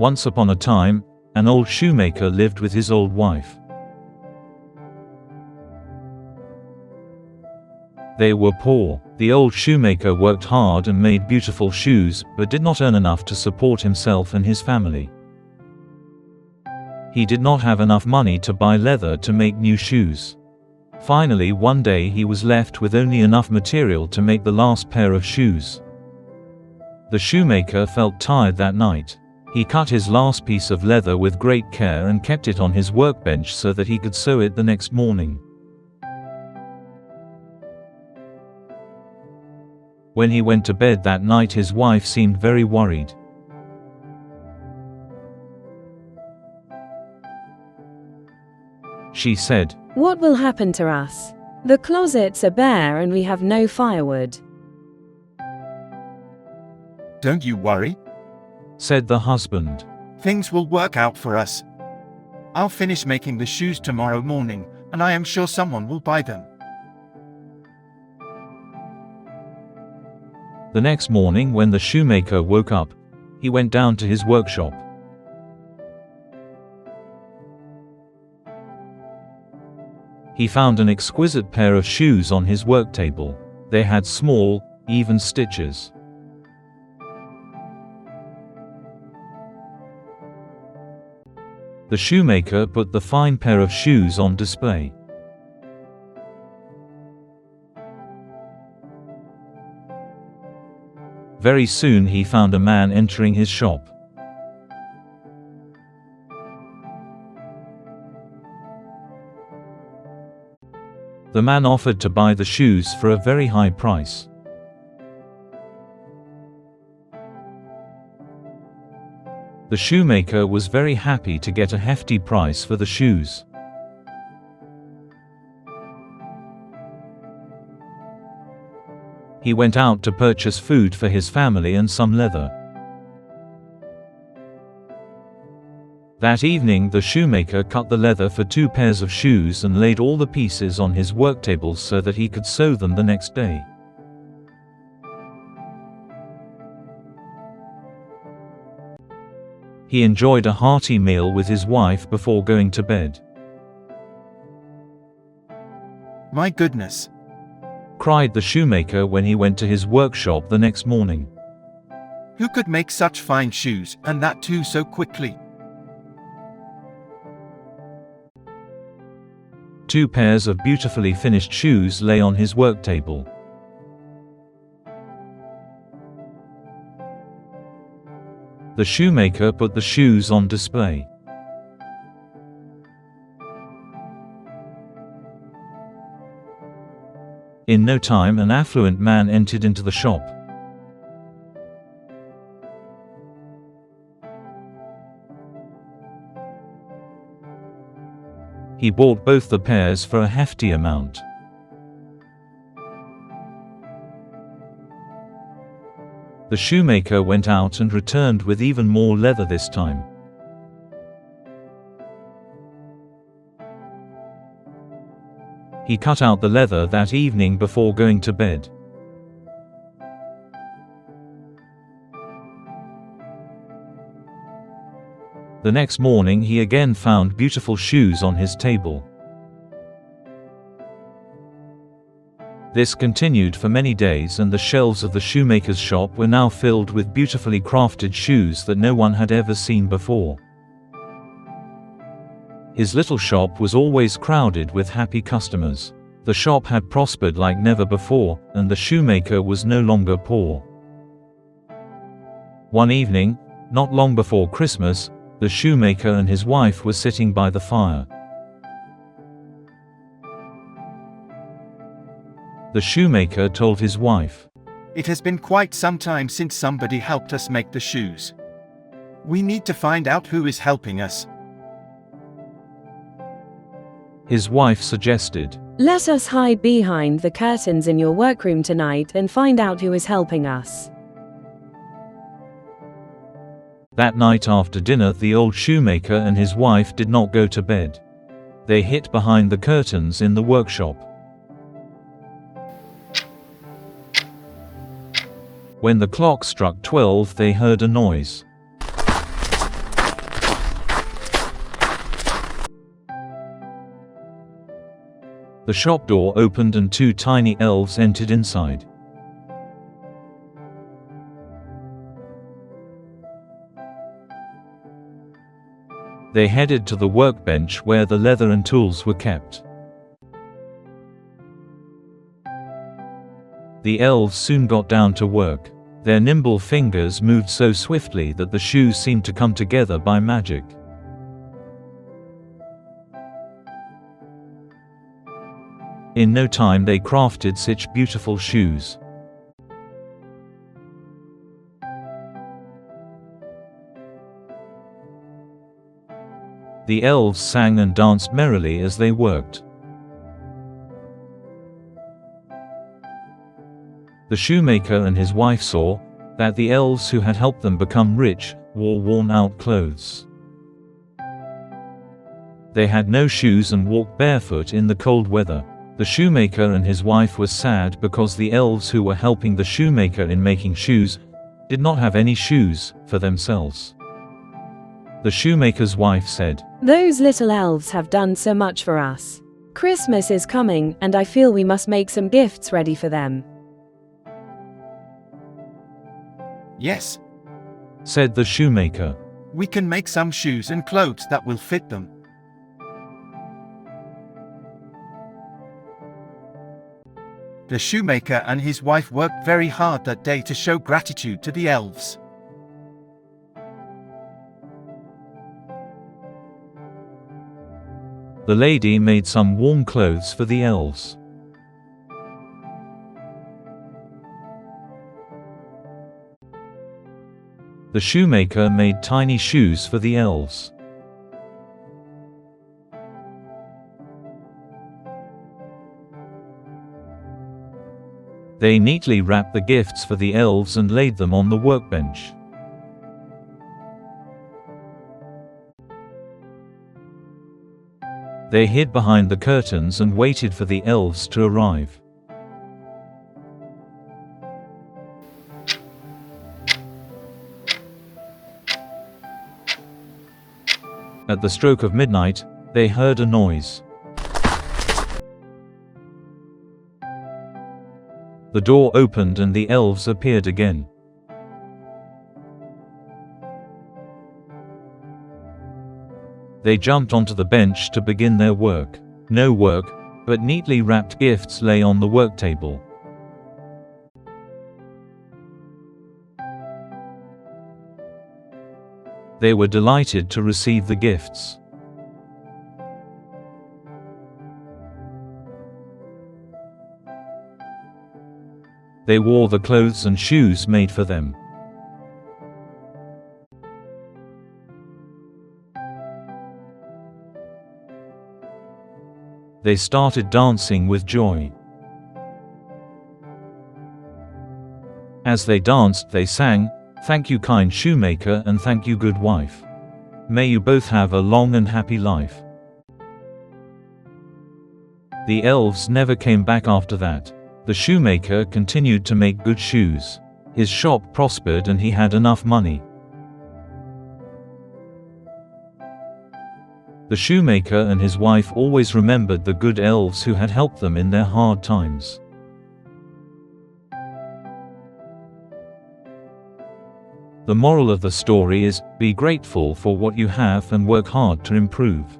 Once upon a time, an old shoemaker lived with his old wife. They were poor. The old shoemaker worked hard and made beautiful shoes, but did not earn enough to support himself and his family. He did not have enough money to buy leather to make new shoes. Finally, one day he was left with only enough material to make the last pair of shoes. The shoemaker felt tired that night. He cut his last piece of leather with great care and kept it on his workbench so that he could sew it the next morning. When he went to bed that night, his wife seemed very worried. She said, "What will happen to us? The closets are bare and we have no firewood." "Don't you worry," said the husband. "Things will work out for us. I'll finish making the shoes tomorrow morning, and I am sure someone will buy them." The next morning, when the shoemaker woke up, he went down to his workshop. He found an exquisite pair of shoes on his work table. They had small, even stitches. The shoemaker put the fine pair of shoes on display. Very soon he found a man entering his shop. The man offered to buy the shoes for a very high price. The shoemaker was very happy to get a hefty price for the shoes. He went out to purchase food for his family and some leather. That evening, the shoemaker cut the leather for 2 pairs of shoes and laid all the pieces on his work table so that he could sew them the next day. He enjoyed a hearty meal with his wife before going to bed. "My goodness," cried the shoemaker when he went to his workshop the next morning. "Who could make such fine shoes, and that too so quickly?" 2 pairs of beautifully finished shoes lay on his work table. The shoemaker put the shoes on display. In no time, an affluent man entered into the shop. He bought both the pairs for a hefty amount. The shoemaker went out and returned with even more leather this time. He cut out the leather that evening before going to bed. The next morning he again found beautiful shoes on his table. This continued for many days, and the shelves of the shoemaker's shop were now filled with beautifully crafted shoes that no one had ever seen before. His little shop was always crowded with happy customers. The shop had prospered like never before, and the shoemaker was no longer poor. One evening, not long before Christmas, the shoemaker and his wife were sitting by the fire. The shoemaker told his wife, "It has been quite some time since somebody helped us make the shoes. We need to find out who is helping us." His wife suggested, "Let us hide behind the curtains in your workroom tonight and find out who is helping us." That night after dinner, the old shoemaker and his wife did not go to bed. They hid behind the curtains in the workshop. When the clock struck 12, they heard a noise. The shop door opened and two tiny elves entered inside. They headed to the workbench where the leather and tools were kept. The elves soon got down to work. Their nimble fingers moved so swiftly that the shoes seemed to come together by magic. In no time they crafted such beautiful shoes. The elves sang and danced merrily as they worked. The shoemaker and his wife saw that the elves who had helped them become rich wore worn-out clothes. They had no shoes and walked barefoot in the cold weather. The shoemaker and his wife were sad because the elves who were helping the shoemaker in making shoes did not have any shoes for themselves. The shoemaker's wife said, "Those little elves have done so much for us. Christmas is coming, and I feel we must make some gifts ready for them." Yes, said the shoemaker. we can make some shoes and clothes that will fit them. The shoemaker and his wife worked very hard that day to show gratitude to the elves. The lady made some warm clothes for the elves. The shoemaker made tiny shoes for the elves. They neatly wrapped the gifts for the elves and laid them on the workbench. They hid behind the curtains and waited for the elves to arrive. At the stroke of midnight, they heard a noise. The door opened and the elves appeared again. They jumped onto the bench to begin their work. No work, but neatly wrapped gifts lay on the work table. They were delighted to receive the gifts. They wore the clothes and shoes made for them. They started dancing with joy. As they danced, they sang, "Thank you, kind shoemaker, and thank you, good wife. May you both have a long and happy life." The elves never came back after that. The shoemaker continued to make good shoes. His shop prospered and he had enough money. The shoemaker and his wife always remembered the good elves who had helped them in their hard times. The moral of the story is, be grateful for what you have and work hard to improve.